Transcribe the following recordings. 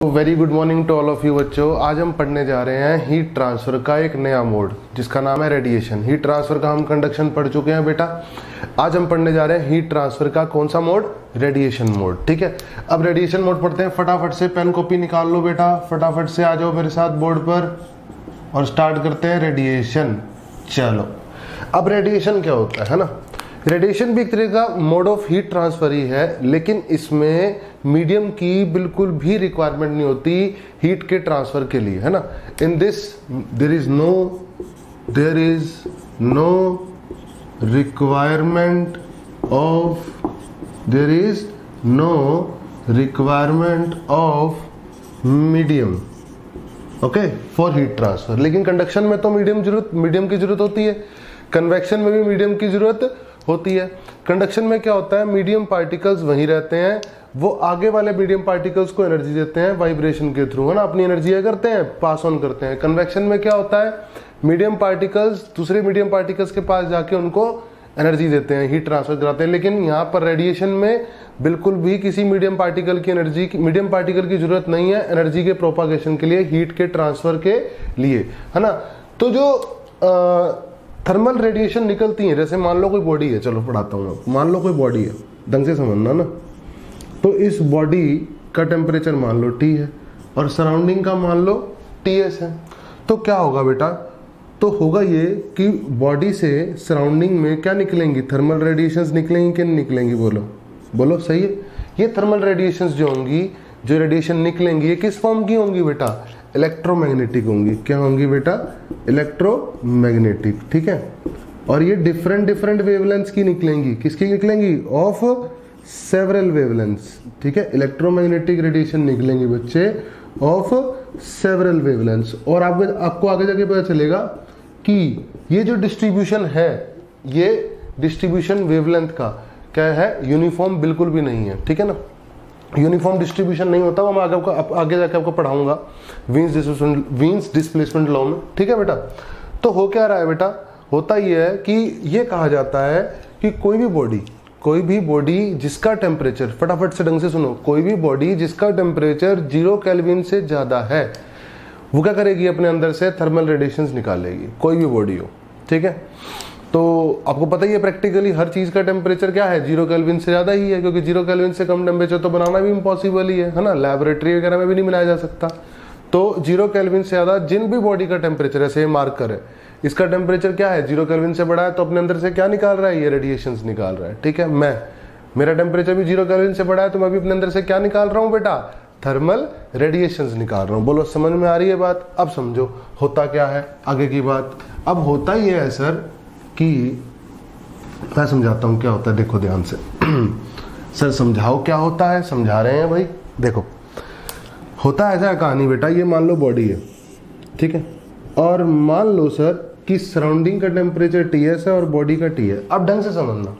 Very good morning to all of you बच्चों। आज हम पढ़ने जा रहे हैं हीट ट्रांसफर का एक नया मोड जिसका नाम है रेडिएशन। हीट ट्रांसफर का हम कंडक्शन पढ़ चुके हैं बेटा। आज हम पढ़ने जा रहे हैं हीट ट्रांसफर का कौन सा मोड, रेडिएशन मोड। ठीक है, अब रेडिएशन मोड पढ़ते हैं। फटाफट से पेन कॉपी निकाल लो बेटा, फटाफट से आ जाओ मेरे साथ बोर्ड पर और स्टार्ट करते हैं रेडिएशन। चलो, अब रेडिएशन क्या होता है ना, रेडिएशन भी एक तरह का मोड ऑफ हीट ट्रांसफर ही है, लेकिन इसमें मीडियम की बिल्कुल भी रिक्वायरमेंट नहीं होती हीट के ट्रांसफर के लिए, है ना। In this there is no requirement of medium, okay, for heat transfer. लेकिन कंडक्शन में तो मीडियम की जरूरत होती है, कन्वेक्शन में भी मीडियम की जरूरत होती है। कंडक्शन में क्या होता है, मीडियम पार्टिकल्स वहीं रहते हैं, वो आगे वाले मीडियम पार्टिकल्स को एनर्जी देते हैं वाइब्रेशन के थ्रू, है ना, अपनी एनर्जी करते हैं, पास ऑन करते हैं। कन्वेक्शन में क्या होता है, मीडियम पार्टिकल्स दूसरे मीडियम पार्टिकल्स के पास जाके उनको एनर्जी देते हैं, हीट ट्रांसफर कराते हैं। लेकिन यहाँ पर रेडिएशन में बिल्कुल भी किसी मीडियम पार्टिकल की जरूरत नहीं है एनर्जी के प्रोपागेशन के लिए, हीट के ट्रांसफर के लिए, है ना। तो जो थर्मल रेडिएशन निकलती है, जैसे मान लो कोई बॉडी है, चलो पढ़ाता हूँ, मान लो कोई बॉडी है, ढंग से समझना ना। तो इस बॉडी का टेम्परेचर मान लो T है और सराउंडिंग का मान लो TS है। तो क्या होगा बेटा, तो होगा ये कि बॉडी से सराउंडिंग में क्या निकलेंगी, थर्मल रेडिएशंस निकलेंगी कि नहीं निकलेंगी, बोलो सही है। ये थर्मल रेडिएशंस जो होंगी, जो रेडिएशन निकलेंगी, ये किस फॉर्म की होंगी बेटा, इलेक्ट्रोमैग्नेटिक होंगी। क्या होंगी बेटा, इलेक्ट्रोमैग्नेटिक, ठीक है। और ये डिफरेंट वेवलेंथ्स की निकलेंगी, किसकी निकलेंगी, ऑफ सेवरल वेवलेंथ्स, ठीक है। इलेक्ट्रोमैग्नेटिक रेडिएशन निकलेंगे बच्चे ऑफ सेवरल वेवलेंथ्स। और आपको आगे जाके पता चलेगा कि ये जो डिस्ट्रीब्यूशन है, ये डिस्ट्रीब्यूशन वेवलेंथ का क्या है, यूनिफॉर्म बिल्कुल भी नहीं है, ठीक है ना। यूनिफॉर्म डिस्ट्रीब्यूशन नहीं होता, वो मैं आगे जाके आपको पढ़ाऊंगा वीन्स डिस्प्लेसमेंट लॉ में, ठीक है बेटा। तो हो क्या रहा है बेटा, होता ये है कि ये कहा जाता है कि कोई भी बॉडी जिसका टेम्परेचर, फटाफट से ढंग से सुनो, कोई भी बॉडी जिसका टेम्परेचर 0 केल्विन से ज्यादा है, वो क्या करेगी, अपने अंदर से थर्मल रेडिएशंस निकालेगी, कोई भी बॉडी हो, ठीक है। तो आपको पता ही है प्रैक्टिकली हर चीज का टेम्परेचर क्या है, 0 केल्विन से ज्यादा ही है, क्योंकि 0 केल्विन से कम टेम्परेचर तो बनाना भी इम्पॉसिबल ही है ना, लैबोरेटरी वगैरह में भी नहीं बनाया जा सकता। तो 0 केल्विन से ज्यादा जिन भी बॉडी का टेम्परेचर, ऐसे ये मार्कर है, इसका टेम्परेचर क्या है, 0 केल्विन से बड़ा है, तो अपने अंदर से क्या निकाल रहा है, ये रेडिएशंस निकाल रहा है, ठीक है। मेरा टेम्परेचर भी 0 केल्विन से बड़ा है, तो मैं भी अपने अंदर से क्या निकाल रहा हूँ बेटा, थर्मल रेडिएशंस निकाल रहा हूँ। बोलो समझ में आ रही है बात। अब समझो होता क्या है, आगे की बात। अब होता ही है सर कि मैं समझाता हूँ क्या होता है, देखो ध्यान से सर समझाओ क्या होता है, समझा रहे हैं भाई। देखो होता है ऐसा कहानी बेटा, ये मान लो बॉडी है, ठीक है, और मान लो सर कि सराउंडिंग का टेम्परेचर TS है और बॉडी का T है। अब ढंग से समझना,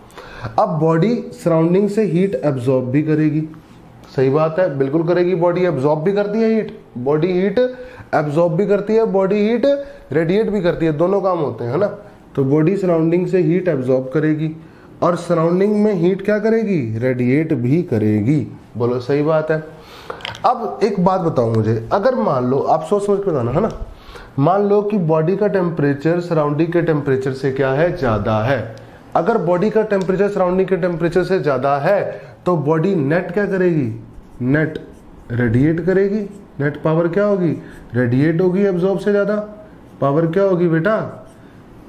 अब बॉडी सराउंडिंग से हीट एब्जॉर्ब भी करेगी, सही बात है, बिल्कुल करेगी। बॉडी एब्जॉर्ब भी करती है हीट, बॉडी हीट एब्जॉर्ब भी करती है, बॉडी हीट रेडिएट भी करती है, दोनों काम होते हैं, है ना। तो बॉडी सराउंडिंग से हीट एब्जॉर्ब करेगी और सराउंडिंग में हीट क्या करेगी, रेडिएट भी करेगी, बोलो सही बात है। अब एक बात बताओ मुझे, अगर मान लो, आप सोच समझ के बताना, है ना, मान लो कि बॉडी का टेम्परेचर सराउंडिंग के टेम्परेचर से क्या है, ज्यादा है। अगर बॉडी का टेम्परेचर सराउंडिंग के टेम्परेचर से ज्यादा है तो बॉडी नेट क्या करेगी, नेट रेडिएट करेगी। नेट पावर क्या होगी, रेडिएट होगी, एब्जॉर्ब से ज्यादा पावर क्या होगी बेटा,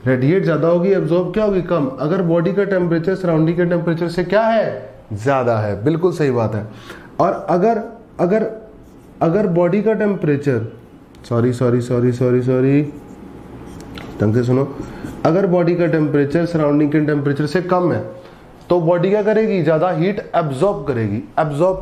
रेडिएट ज्यादा होगी, एब्जॉर्ब क्या होगी, कम। अगर बॉडी का टेम्परेचर सराउंडिंग के टेम्परेचर से क्या है, ज्यादा है, बिल्कुल सही बात है। और अगर बॉडी का टेम्परेचर, सॉरी ढंग से सुनो, अगर बॉडी का टेम्परेचर सराउंडिंग के टेम्परेचर से कम है तो बॉडी क्या करेगी, ज्यादा हीट एब्जॉर्ब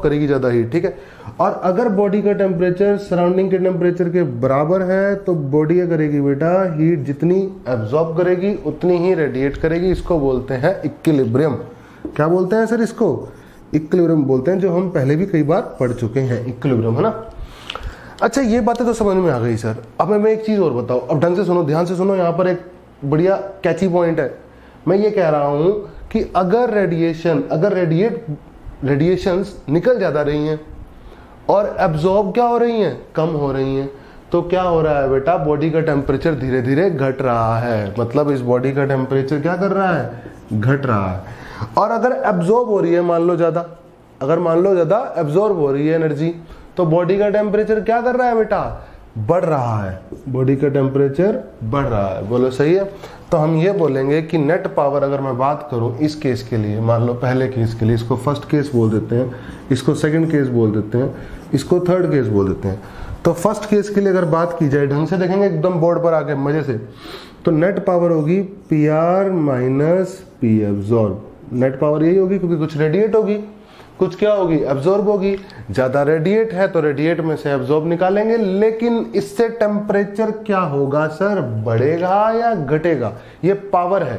करेगी ज्यादा हीट, ठीक है। और अगर बॉडी का टेम्परेचर सराउंडिंग के टेम्परेचर के बराबर है तो बॉडी क्या करेगी बेटा, हीट जितनी एब्जॉर्ब करेगी उतनी ही रेडिएट करेगी। इसको बोलते हैं इक्विलिब्रियम। क्या बोलते हैं सर, इसको इक्विलिब्रियम बोलते हैं, जो हम पहले भी कई बार पढ़ चुके हैं, इक्विलिब्रियम, है ना। अच्छा, ये बातें तो समझ में आ गई सर। अब मैं एक चीज और बताऊं, अब ढंग से सुनो, ध्यान से सुनो, यहाँ पर एक बढ़िया कैची पॉइंट है। मैं ये कह रहा हूं कि अगर रेडिएशंस निकल ज्यादा रही हैं और एब्जॉर्ब क्या हो रही हैं, कम हो रही हैं। तो क्या हो रहा है बेटा, बॉडी का टेम्परेचर धीरे धीरे घट रहा है, मतलब इस बॉडी का टेम्परेचर क्या कर रहा है, घट रहा है। और अगर एब्जॉर्ब हो रही है मान लो ज्यादा, अगर मान लो ज्यादा एब्जॉर्ब हो रही है एनर्जी, तो बॉडी का टेम्परेचर क्या कर रहा है बेटा, बढ़ रहा है, बॉडी का टेम्परेचर बढ़ रहा है। बोलो सही है। तो हम ये बोलेंगे कि नेट पावर, अगर मैं बात करूं इस केस के लिए, मान लो पहले केस के लिए, इसको फर्स्ट केस बोल देते हैं, इसको सेकंड केस बोल देते हैं, इसको थर्ड केस बोल देते हैं। तो फर्स्ट केस के लिए अगर बात की जाए, ढंग से देखेंगे एकदम बोर्ड पर आके मजे से, तो नेट पावर होगी PR minus P absorb. Net power यही होगी क्योंकि कुछ रेडिएट होगी, कुछ क्या होगी, एब्जॉर्ब होगी। ज्यादा रेडिएट है तो रेडिएट में से एब्जॉर्ब निकालेंगे, लेकिन इससे टेम्परेचर क्या होगा सर, बढ़ेगा या घटेगा, ये पावर है।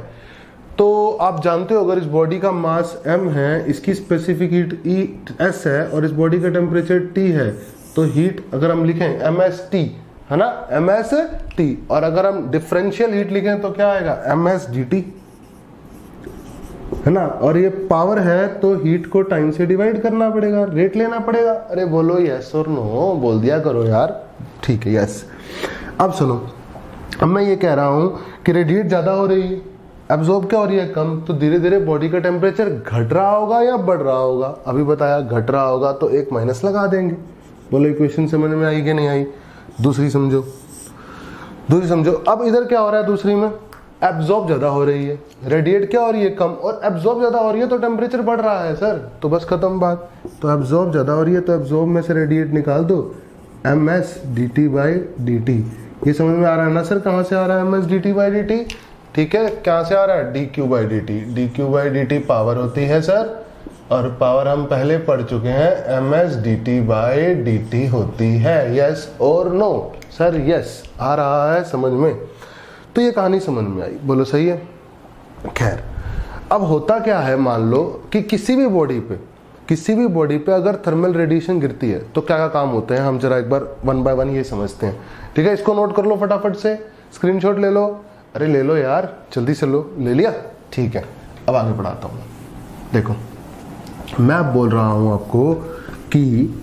तो आप जानते हो अगर इस बॉडी का मास m है, इसकी स्पेसिफिक हीट ES है और इस बॉडी का टेम्परेचर T है, तो हीट अगर हम लिखें MST है ना, MST, और अगर हम डिफरेंशियल हीट लिखें तो क्या आएगा, MSDT है ना। और ये पावर है तो हीट को टाइम से डिवाइड करना पड़ेगा, रेट लेना पड़ेगा। अरे बोलो यस और नो, बोल दिया करो यार, ठीक है यस। अब सुनो, अब मैं ये कह रहा हूं कि रेडिएट ज्यादा हो रही है, एब्जॉर्ब क्या हो रही है, कम, तो धीरे धीरे बॉडी का टेम्परेचर घट रहा होगा या बढ़ रहा होगा। अभी बताया घट रहा होगा तो एक माइनस लगा देंगे। बोलो इक्वेशन समझ में आई कि नहीं आई। दूसरी समझो, दूसरी समझो। अब इधर क्या हो रहा है, दूसरी में एब्जॉर्ब ज्यादा हो रही है, रेडिएट क्या हो रही है, कम, और एब्जॉर्ब ज्यादा हो रही है तो टेम्परेचर बढ़ रहा है सर, तो बस खत्म बात। तो एब्जॉर्ब ज्यादा हो रही है तो एब्जॉर्ब में से रेडिएट निकाल दो, MSDT/dt। ये समझ में आ रहा है ना सर, कहां से आ रहा है MSDT/dt, ठीक है, क्या से आ रहा है, dQ/dt। dQ/dt पावर होती है सर, और पावर हम पहले पढ़ चुके हैं, MSDT/dt होती है। यस और नो सर, यस आ रहा है समझ में। तो ये कहानी समझ में आई, बोलो सही है। खैर अब होता क्या है, मान लो कि किसी भी बॉडी पे अगर थर्मल रेडिएशन गिरती है तो क्या क्या काम होते हैं, हम जरा एक बार वन बाय वन ये समझते हैं, ठीक है। इसको नोट कर लो फटाफट से, स्क्रीनशॉट ले लो, अरे ले लो यार जल्दी से लो, ले लिया, ठीक है। अब आगे बढ़ाता हूँ। देखो मैं अब बोल रहा हूँ आपको कि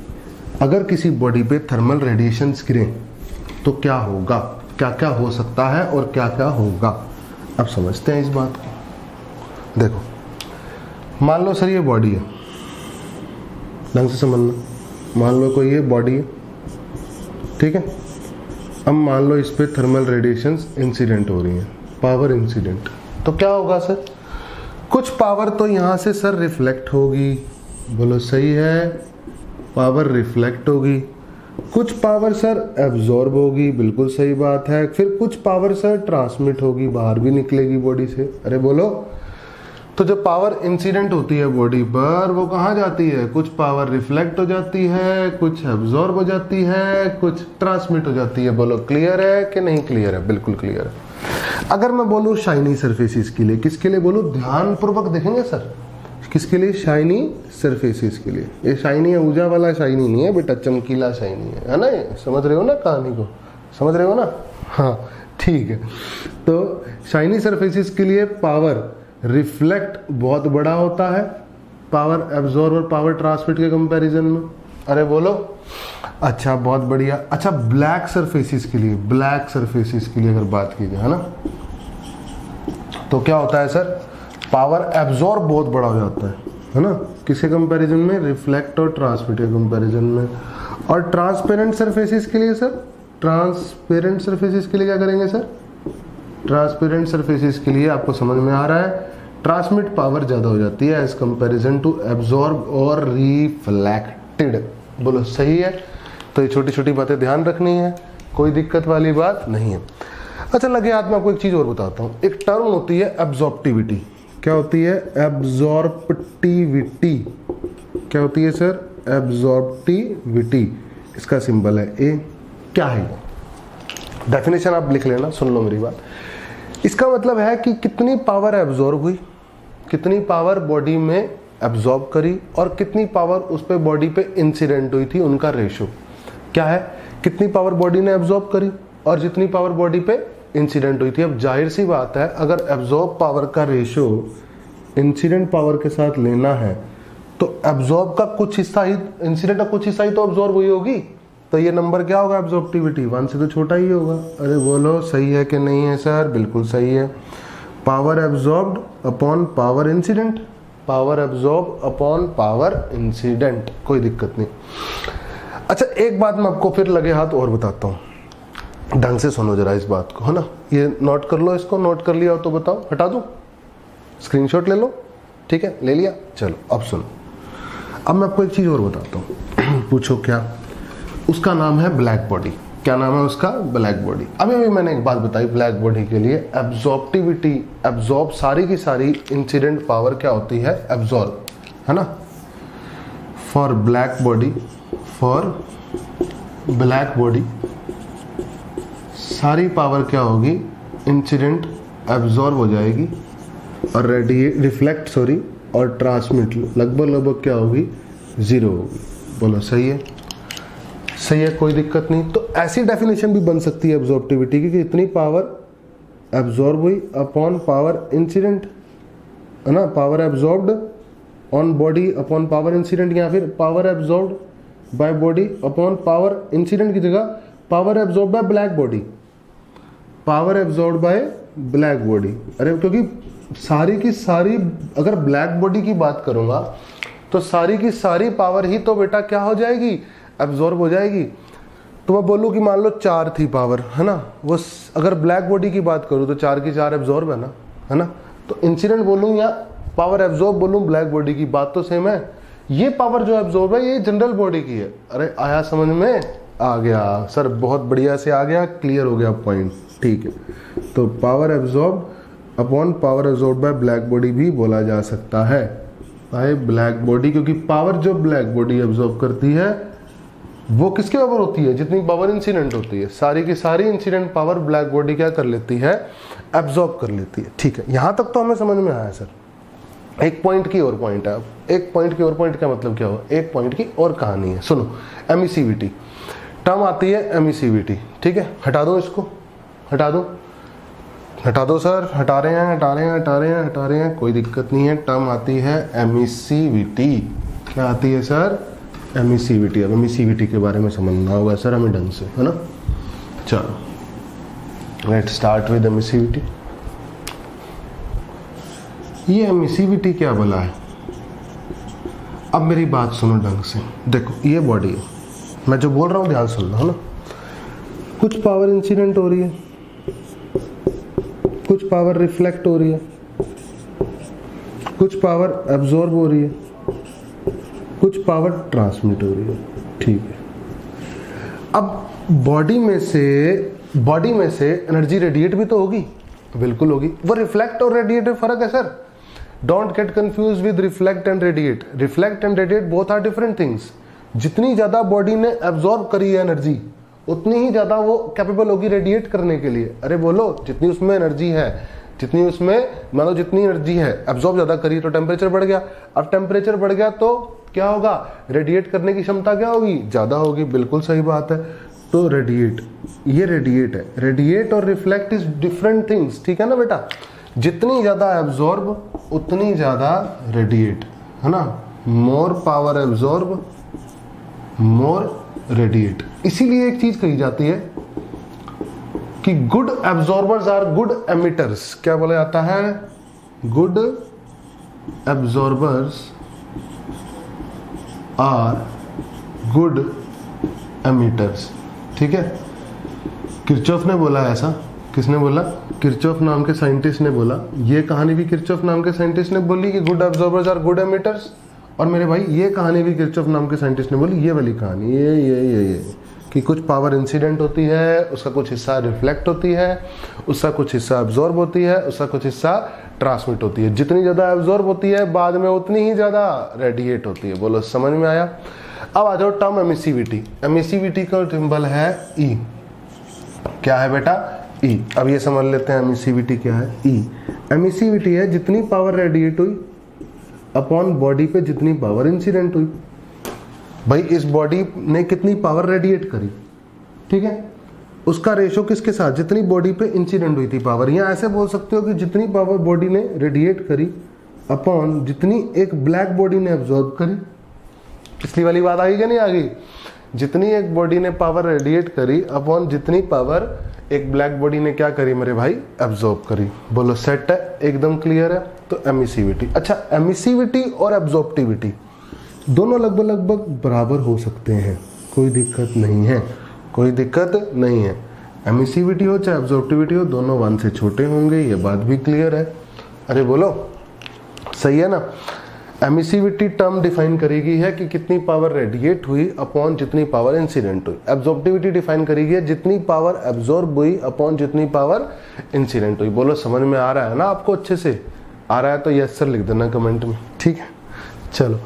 अगर किसी बॉडी पे थर्मल रेडिएशन गिरे तो क्या होगा, क्या क्या हो सकता है और क्या क्या होगा। अब समझते हैं इस बात को। देखो मान लो सर ये बॉडी है, ढंग से समझना, मान लो कोई ये बॉडी है, ठीक है। अब मान लो इस पे थर्मल रेडिएशंस इंसिडेंट हो रही हैं, पावर इंसिडेंट, तो क्या होगा सर, कुछ पावर तो यहां से सर रिफ्लेक्ट होगी, बोलो सही है, पावर रिफ्लेक्ट होगी, कुछ पावर सर एब्जॉर्ब होगी, बिल्कुल सही बात है, फिर कुछ पावर सर ट्रांसमिट होगी, बाहर भी निकलेगी बॉडी से, अरे बोलो। तो जब पावर इंसिडेंट होती है बॉडी पर, वो कहाँ जाती है, कुछ पावर रिफ्लेक्ट हो जाती है, कुछ एब्जॉर्ब हो जाती है, कुछ ट्रांसमिट हो जाती है। बोलो क्लियर है कि नहीं क्लियर है, बिल्कुल क्लियर है। अगर मैं बोलूँ शाइनी सरफेसेस के लिए, किसके लिए बोलूँ, ध्यान पूर्वक देखेंगे सर, किसके लिए, शाइनी सरफेसेस के लिए। ये शाइनी है, ऊर्जा वाला शाइनी नहीं है बेटा, चमकीला शाइनी है ना, ये समझ रहे हो ना, कहानी को समझ रहे हो ना, हाँ ठीक है। तो शाइनी सरफेसेस के लिए पावर रिफ्लेक्ट बहुत बड़ा होता है पावर एब्जॉर्ब और पावर ट्रांसमिट के कंपैरिजन में, अरे बोलो। अच्छा बहुत बढ़िया। अच्छा ब्लैक सरफेसेस के लिए, ब्लैक सरफेसेस के लिए अगर बात की जाए है ना, तो क्या होता है सर, पावर एब्जॉर्ब बहुत बड़ा हो जाता है ना, किसके कंपैरिजन में, रिफ्लेक्ट और ट्रांसमिट के कंपैरिजन में। और ट्रांसपेरेंट सरफेसेस के लिए सर, ट्रांसपेरेंट सरफेसेस के लिए क्या करेंगे सर, ट्रांसपेरेंट सरफेसेस के लिए आपको समझ में आ रहा है, ट्रांसमिट पावर ज्यादा हो जाती है एज कंपैरिजन टू एब्जॉर्ब और रिफ्लेक्टेड। बोलो सही है। तो ये छोटी छोटी बातें ध्यान रखनी है, कोई दिक्कत वाली बात नहीं है। अच्छा लगे हाथ में आपको एक चीज और बताता हूँ, एक टर्म होती है एब्जॉर्प्टिविटी। क्या होती है, एब्जॉर्प्टिविटी। क्या होती है सर, एब्जॉर्प्टिविटी, इसका सिंबल है ए। क्या है ये, डेफिनेशन आप लिख लेना, सुन लो मेरी बात। इसका मतलब है कि कितनी पावर एब्जॉर्ब हुई, कितनी पावर बॉडी में एब्जॉर्ब करी, और कितनी पावर उस पे बॉडी पे इंसिडेंट हुई थी, उनका रेशो क्या है, कितनी पावर बॉडी ने एब्जॉर्ब करी और जितनी पावर बॉडी पे इंसिडेंट हुई थी। अब जाहिर सी बात है, अगर एब्जॉर्ब पावर का रेशो इंसिडेंट पावर के साथ लेना है तो एब्जॉर्ब का कुछ हिस्सा ही, इंसिडेंट का कुछ हिस्सा ही तो एब्जॉर्ब हुई होगी, तो ये नंबर क्या होगा एब्जॉर्प्टिविटी 1 से तो छोटा ही होगा। अरे बोलो सही है कि नहीं है सर? बिल्कुल सही है। Power absorbed upon power incident, power absorb upon power incident, कोई दिक्कत नहीं। अच्छा एक बात मैं आपको फिर लगे हाथ और बताता हूँ, ढंग से सुनो जरा इस बात को, है ना? ये नोट कर लो, इसको नोट कर लिया हो तो बताओ, हटा दूं? स्क्रीनशॉट ले लो, ठीक है? ले लिया? चलो अब सुनो। अब मैं आपको एक चीज और बताता हूँ। पूछो क्या? उसका नाम है ब्लैक बॉडी। क्या नाम है उसका? Black body. अभी मैंने एक बात बताई ब्लैक बॉडी के लिए, एब्जॉर्प्टिविटी, एब्जॉर्ब सारी की सारी इंसिडेंट पावर क्या होती है? एब्जॉर्ब, है ना? For black body, for black body सारी पावर क्या होगी? इंसिडेंट एब्जॉर्ब हो जाएगी और रिफ्लेक्ट सॉरी और ट्रांसमिट लगभग क्या होगी? 0 होगी। बोलो सही है? सही है, कोई दिक्कत नहीं। तो ऐसी डेफिनेशन भी बन सकती है एब्जॉर्प्टिविटी की कि इतनी पावर एब्जॉर्ब हुई अपॉन पावर इंसिडेंट, है ना? Power absorbed on body upon power incident, या फिर power absorbed by body upon power incident की जगह power absorb by black body, power absorb by black body. अरे क्योंकि सारी की सारी, अगर ब्लैक बॉडी की बात करूंगा तो सारी की सारी पावर ही तो बेटा क्या हो जाएगी? एब्जॉर्ब हो जाएगी। तो मैं बोलूं कि मान लो 4 थी पावर, है ना? वो अगर ब्लैक बॉडी की बात करूं तो 4 की 4 एब्जॉर्ब है ना, है ना? तो इंसिडेंट बोलूं या पावर एब्जॉर्ब बोलूं ब्लैक बॉडी की, बात तो सेम है। ये पावर जो एब्जॉर्ब है ये जनरल बॉडी की है। अरे आया समझ में? आ गया सर, बहुत बढ़िया से आ गया, क्लियर हो गया पॉइंट, ठीक है। तो power absorb upon power absorb by black body भी बोला जा सकता है, बाय ब्लैक बॉडी, क्योंकि पावर जो ब्लैक बॉडी एब्जॉर्ब करती है वो किसके बराबर होती है? जितनी पावर इंसिडेंट होती है, सारी की सारी इंसिडेंट पावर ब्लैक बॉडी क्या कर लेती है? एब्जॉर्ब कर लेती है। ठीक है, यहां तक तो हमें समझ में आया सर। एक पॉइंट की और पॉइंट है। एक पॉइंट की और पॉइंट का मतलब क्या हुआ? एक पॉइंट की और कहानी है। सुनो, एमिसिविटी टर्म आती है, एमिसिविटी, ठीक है? हटा दो इसको, हटा दो, हटा दो सर, हटा रहे हैं, हटा रहे हैं, हटा रहे हैं, हटा रहे हैं, कोई दिक्कत नहीं है। टर्म आती है एमिसिविटी। क्या आती है सर? एमिसिविटी। अब एमिसिविटी के बारे में समझना होगा सर हमें ढंग से, है ना? चलो लेट्स स्टार्ट विद एमिसिविटी। ये एमिसिविटी क्या बोला है? अब मेरी बात सुनो ढंग से। देखो ये बॉडी है, मैं जो बोल रहा हूं ध्यान सुनना, है ना? कुछ पावर इंसिडेंट हो रही है, कुछ पावर रिफ्लेक्ट हो रही है, कुछ पावर एब्जॉर्ब हो रही है, कुछ पावर ट्रांसमिट हो रही है, ठीक है? अब बॉडी में से एनर्जी रेडिएट भी तो होगी, बिल्कुल होगी। वो रिफ्लेक्ट और रेडिएट में फर्क है sir, don't get confuse with reflect and radiate. Reflect and radiate both are different things. जितनी ज्यादा बॉडी ने एब्जॉर्ब करी है एनर्जी, उतनी ही ज्यादा वो कैपेबल होगी रेडिएट करने के लिए। अरे बोलो, जितनी उसमें एनर्जी है, जितनी उसमें मान लो जितनी एनर्जी है, एब्जॉर्ब ज्यादा करी तो टेम्परेचर बढ़ गया। अब टेम्परेचर बढ़ गया तो क्या होगा? रेडिएट करने की क्षमता क्या होगी? ज्यादा होगी। बिल्कुल सही बात है। तो रेडिएट, ये रेडिएट है। रेडिएट और रिफ्लेक्ट इज डिफरेंट थिंग्स, ठीक है ना बेटा? जितनी ज्यादा एब्जॉर्ब उतनी ज्यादा रेडिएट, है ना? More power absorb, more radiate. इसीलिए एक चीज कही जाती है कि good absorbers are good emitters. क्या बोला जाता है? Good absorbers are good emitters, ठीक है? किरचॉफ ने बोला ऐसा। किसने बोला? किरचॉफ नाम के साइंटिस्ट ने बोला। ये कहानी भी किरचॉफ नाम के साइंटिस्ट ने बोली कि good absorbers are good emitters. और मेरे भाई ये कहानी भी किरचॉफ नाम के साइंटिस्ट ने बोली, ये वाली कहानी, ये कि कुछ पावर इंसिडेंट होती है, उसका कुछ हिस्सा रिफ्लेक्ट होती है, उसका कुछ हिस्सा एब्जॉर्ब होती है, उसका कुछ हिस्सा ट्रांसमिट होती है। जितनी ज्यादा एब्जॉर्ब होती है बाद में उतनी ही ज्यादा रेडिएट होती है। बोलो समझ में आया? अब आ जाओ टर्म एमिसिविटी। एमिसिविटी का सिंबल है ई। क्या है बेटा? ई। अब ये समझ लेते हैं एमिसिविटी क्या है। ई एमिसिविटी है जितनी पावर रेडिएट हुई अपॉन बॉडी पे जितनी पावर इंसिडेंट हुई। भाई इस बॉडी ने कितनी पावर रेडिएट करी, ठीक है? उसका रेशो किसके साथ? जितनी बॉडी पे इंसिडेंट हुई थी पावर। या ऐसे बोल सकते हो कि जितनी पावर बॉडी ने रेडिएट करी अपॉन जितनी एक ब्लैक बॉडी ने एब्जॉर्ब करी। पिछली वाली बात आई कि नहीं आ गई? जितनी एक बॉडी ने पावर रेडिएट करी अपॉन जितनी पावर एक ब्लैक बॉडी ने क्या करी मेरे भाई, एब्जॉर्ब करी। बोलो सेट है, एकदम क्लियर है। तो एमिसिविटी, अच्छा एमिसिविटी और एब्जॉर्प्टिविटी दोनों लगभग बराबर हो सकते हैं, कोई दिक्कत नहीं है, कोई दिक्कत नहीं है। एमिसिविटी हो चाहे एब्जॉर्प्टिविटी हो, दोनों 1 से छोटे होंगे, ये बात भी क्लियर है। अरे बोलो सही है ना। एमिसिविटी टर्म डिफाइन करेगी है कि कितनी पावर रेडिएट हुई अपॉन जितनी पावर इंसिडेंट हुई। एब्जॉर्प्टिविटी डिफाइन करेगी है जितनी पावर एब्जॉर्ब हुई अपॉन जितनी पावर इंसिडेंट हुई। बोलो समझ में आ रहा है ना आपको? अच्छे से आ रहा है तो यस सर लिख देना कमेंट में, ठीक है। चलो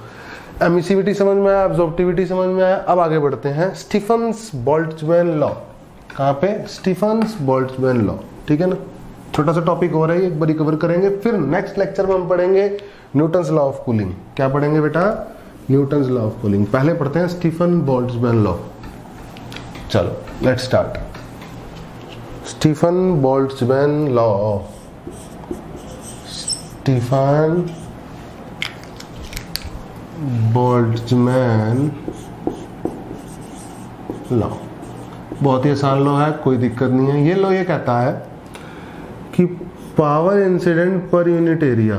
एमिसिविटी समझ में आया, एब्जॉर्प्टिविटी समझ में आया। अब आगे बढ़ते हैं स्टीफन्स बोल्ट्जमैन लॉ। कहाँ पे? स्टीफन्स बोल्ट्जमैन लॉ, ठीक है ना। छोटा सा टॉपिक हो रहा है, एक बार कवर करेंगे, फिर नेक्स्ट लेक्चर में हम पढ़ेंगे न्यूटन्स लॉ ऑफ कूलिंग। क्या पढ़ेंगे बेटा? Newton's law of cooling. पहले पढ़ते हैं स्टीफन बोल्ट्जमैन लॉ। चलो let's start. Stefan Boltzmann law, Stefan Boltzmann law बहुत ही आसान लॉ है, कोई दिक्कत नहीं है। ये लॉ ये कहता है कि power incident per unit area,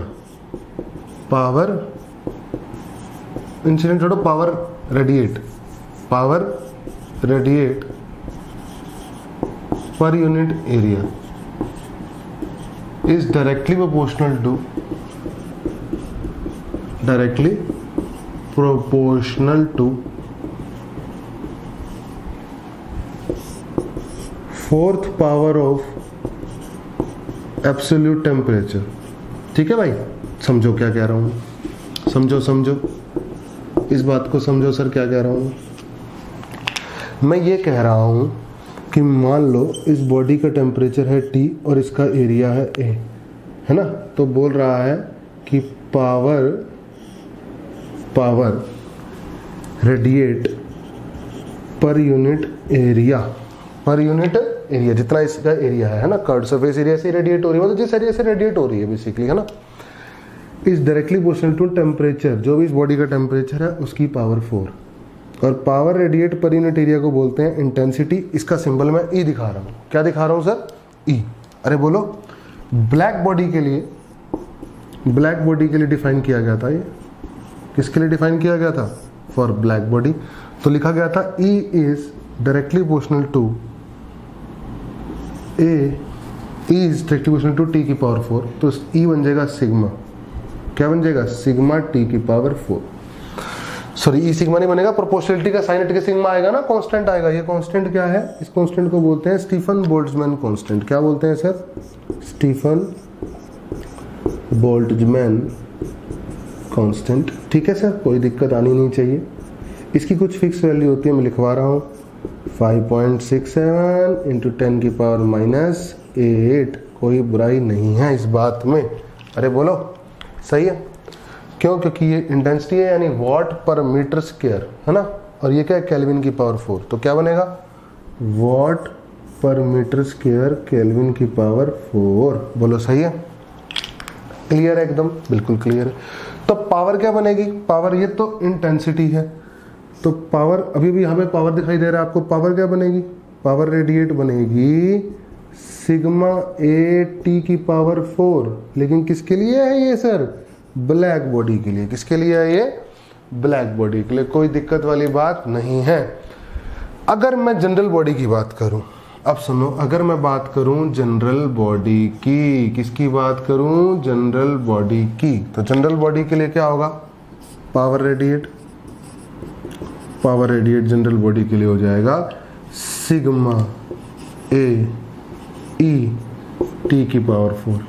power incident छोड़ो, power radiate per unit area is directly proportional to fourth power of absolute temperature. ठीक है भाई, समझो क्या कह रहा हूं, समझो इस बात को समझो। सर क्या कह रहा हूं मैं? ये कह रहा हूं कि मान लो इस बॉडी का टेम्परेचर है T और इसका एरिया है A, है ना। तो बोल रहा है कि power radiate per unit area जितना इसका एरिया है ना, कर्व्ड सरफेस एरिया से रेडिएट हो रही है, मतलब जिस एरिया से रेडिएट हो रही है बेसिकली, है ना, is directly proportional to temperature, जो भी इस बॉडी का टेम्परेचर है उसकी पावर 4। और power radiate per unit area को बोलते हैं इंटेंसिटी। इसका सिंबल मैं E दिखा रहा हूँ। क्या दिखा रहा हूँ सर? E। अरे बोलो ब्लैक बॉडी के लिए डिफाइन किया गया था। ये किसके लिए डिफाइन किया गया था? For black body. तो लिखा गया था E is directly proportional to T की पावर 4। तो E बन जाएगा सिग्मा। क्या बन जाएगा? सिग्मा T की पावर 4। सॉरी, E सिग्मा नहीं बनेगा, प्रोपोर्शनलिटी का साइन हट के सिग्मा आएगा ना, कांस्टेंट आएगा। ये कांस्टेंट क्या है? इस कांस्टेंट को बोलते हैं स्टीफन बोल्ट्जमैन कांस्टेंट। क्या बोलते हैं सर? Stefan Boltzmann constant. ठीक है सर, कोई दिक्कत आनी नहीं चाहिए। इसकी कुछ फिक्स वैल्यू होती है, मैं लिखवा रहा हूँ 5.67 इंटू 10 की पावर -8। कोई बुराई नहीं है इस बात में। अरे बोलो सही है। क्यों? क्योंकि ये इंटेंसिटी है, यानी वॉट पर मीटर स्क्वायर, है ना। और ये क्या है? केल्विन की पावर 4। तो क्या बनेगा? वॉट पर मीटर स्क्वायर केल्विन की पावर 4। बोलो सही है? क्लियर है? एकदम बिल्कुल क्लियर है। तो पावर क्या बनेगी? पावर, ये तो इंटेंसिटी है, तो पावर अभी भी हमें पावर दिखाई दे रहा है आपको। पावर क्या बनेगी? पावर रेडिएट बनेगी सिग्मा A T की पावर 4। लेकिन किसके लिए है ये सर? ब्लैक बॉडी के लिए। किसके लिए है ये? ब्लैक बॉडी के लिए। कोई दिक्कत वाली बात नहीं है। अगर मैं जनरल बॉडी की बात करूं, अब सुनो, अगर मैं बात करूं जनरल बॉडी की, किसकी बात करूं? जनरल बॉडी की। तो जनरल बॉडी के लिए क्या होगा? पावर रेडिएट जनरल बॉडी के लिए हो जाएगा सिग्मा A E T की पावर 4।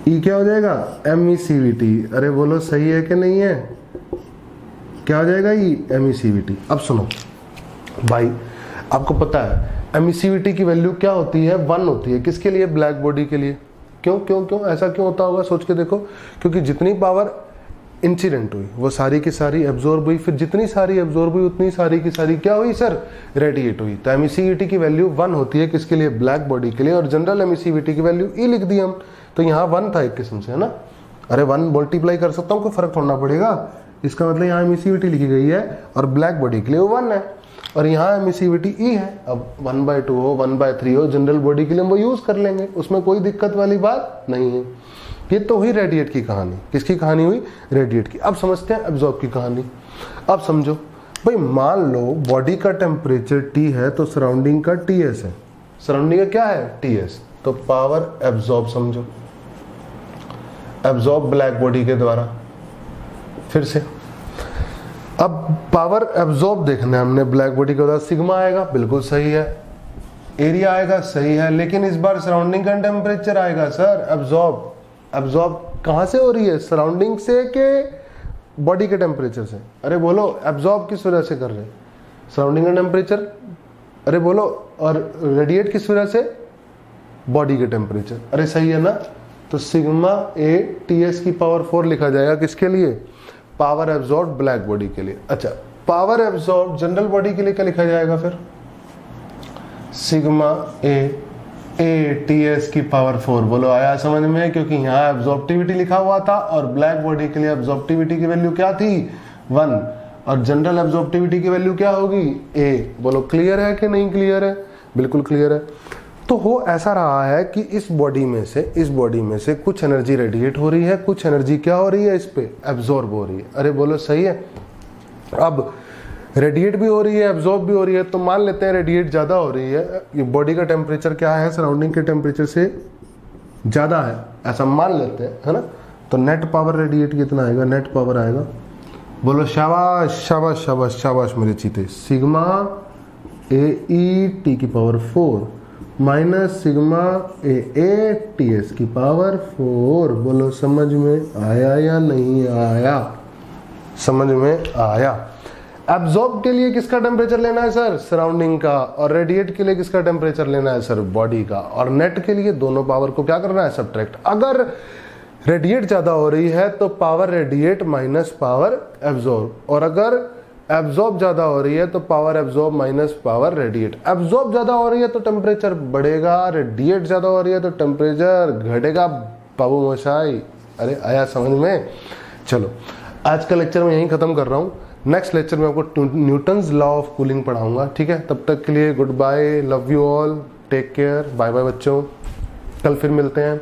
E क्या हो जाएगा? एमिसिविटी। अरे बोलो सही है कि नहीं है? क्या हो जाएगा? E emissivity. अब सुनो भाई, आपको पता है एमिसिविटी की वैल्यू क्या होती है? 1 होती है। किसके लिए? ब्लैक बॉडी के लिए। क्यों ऐसा क्यों होता होगा? सोच के देखो। क्योंकि जितनी पावर इंसिडेंट हुई वो सारी की सारी एब्जॉर्ब हुई, फिर जितनी सारी एब्जॉर्ब हुई उतनी सारी की सारी क्या हुई सर? रेडिएट हुई। तो एमिसिविटी की वैल्यू 1 होती है। किसके लिए? ब्लैक बॉडी के लिए। और जनरल एमिसिविटी की वैल्यू E लिख दी हम, तो यहाँ 1 था एक किस्म से, है ना। अरे 1 मल्टीप्लाई कर सकता हूँ, कोई फर्क थोड़ा पड़ेगा। इसका मतलब यहाँ एमिसिविटी लिखी गई है और ब्लैक बॉडी के लिए वो 1 है और यहाँ एमिसिविटी E है। अब 1/2 हो 1/3 हो, जनरल बॉडी के लिए हम वो यूज कर लेंगे, उसमें कोई दिक्कत वाली बात नहीं है। ये तो हुई रेडिएट की कहानी। किसकी कहानी हुई? रेडिएट की। अब समझते हैं एब्जॉर्ब की कहानी। अब समझो भाई, मान लो बॉडी का टेम्परेचर T है तो सराउंडिंग का TS है। सराउंडिंग का क्या है? TS। तो पावर एब्जॉर्ब समझो, एब्जॉर्ब ब्लैक बॉडी के द्वारा। फिर से अब पावर एब्जॉर्ब देखना है हमने ब्लैक बॉडी के द्वारा। सिग्मा आएगा, बिल्कुल सही है। एरिया आएगा, सही है, लेकिन इस बार सराउंडिंग का टेम्परेचर आएगा सर। एब्जॉर्ब कहां से हो रही है? सराउंडिंग से के बॉडी के टेम्परेचर से? अरे बोलो, एब्जॉर्ब किस वजह से कर रहे हैं? सराउंडिंग का टेम्परेचर। अरे बोलो, और रेडिएट किस वजह से? बॉडी के टेम्परेचर। अरे सही है ना? तो सिग्मा ए TS की पावर 4 लिखा जाएगा किसके लिए? पावर एब्जॉर्ब ब्लैक बॉडी के लिए। अच्छा, पावर एब्जॉर्ब जनरल बॉडी के लिए क्या लिखा जाएगा फिर? सिग्मा ए TS की पावर 4। बोलो आया समझ में? क्योंकि यहाँ एब्जॉर्प्टिविटी लिखा हुआ था और ब्लैक बॉडी के लिए एब्जॉर्प्टिविटी की वैल्यू क्या थी? 1, और जनरल एब्जॉर्प्टिविटी की वैल्यू क्या होगी? A। बोलो क्लियर है कि नहीं क्लियर है? बिल्कुल क्लियर है। तो हो ऐसा रहा है कि इस बॉडी में से कुछ एनर्जी रेडिएट हो रही है, कुछ एनर्जी क्या हो रही है? इस पे एब्जॉर्ब हो रही है। अरे बोलो सही है। अब रेडिएट भी हो रही है, एब्जॉर्ब भी हो रही है, तो मान लेते हैं रेडिएट ज्यादा हो रही है। ये बॉडी का टेम्परेचर क्या है? सराउंडिंग के टेम्परेचर से ज्यादा है, ऐसा मान लेते हैं, है ना? तो नेट पावर रेडिएट कितना आएगा? नेट पावर आएगा, बोलो शाबाश शाबाश शाबाश शाबाश मेरे चीते, सिग्मा AE T की power 4 minus sigma AA TS की पावर 4। बोलो समझ में आया या नहीं आया? समझ में आया। एब्जॉर्ब के लिए किसका टेम्परेचर लेना है सर? सराउंडिंग का। और रेडिएट के लिए किसका टेम्परेचर लेना है सर? बॉडी का। और नेट के लिए दोनों पावर को क्या करना है? सब्ट्रैक्ट। अगर रेडिएट ज्यादा हो रही है तो power radiate minus power absorb, और अगर एब्जॉर्ब ज्यादा हो रही है तो power absorb minus power radiate. Absorb ज्यादा हो रही है तो टेम्परेचर बढ़ेगा, रेडिएट ज्यादा हो रही है तो टेम्परेचर घटेगा। बाबू मोशाई, अरे आया समझ में? चलो आज का लेक्चर मैं यहीं खत्म कर रहा हूँ। नेक्स्ट लेक्चर में आपको न्यूटन्स लॉ ऑफ कूलिंग पढ़ाऊंगा, ठीक है? तब तक के लिए good bye, love you all, take care, bye bye बच्चों, कल फिर मिलते हैं।